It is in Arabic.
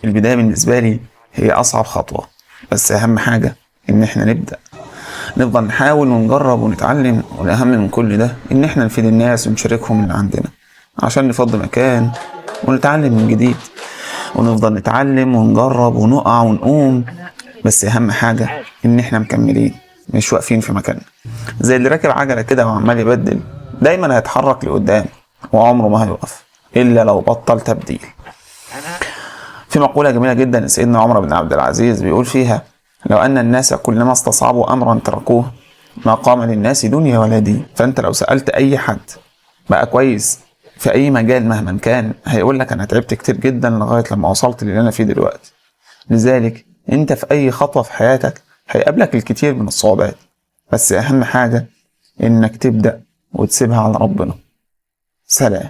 البداية بالنسبة لي هي أصعب خطوة، بس أهم حاجة إن إحنا نفضل نحاول ونجرب ونتعلم، والأهم من كل ده إن إحنا نفيد الناس ونشاركهم اللي عندنا عشان نفضي مكان ونتعلم من جديد، ونفضل نتعلم ونجرب ونقع ونقوم، بس أهم حاجة إن إحنا مكملين مش واقفين في مكاننا. زي اللي راكب عجلة كده وعمال يبدل، دايما هيتحرك لقدام وعمره ما هيوقف إلا لو بطل تبديل. في مقولة جميلة جدا لسيدنا عمر بن عبد العزيز بيقول فيها: لو أن الناس كلما استصعبوا أمرا تركوه ما قام للناس دنيا ولا دين. فأنت لو سألت أي حد بقى كويس في أي مجال مهما كان، هيقول لك أنا تعبت كتير جدا لغاية لما وصلت اللي أنا فيه دلوقتي. لذلك أنت في أي خطوة في حياتك هيقابلك الكثير من الصعوبات، بس أهم حاجة إنك تبدأ وتسيبها على ربنا. سلام.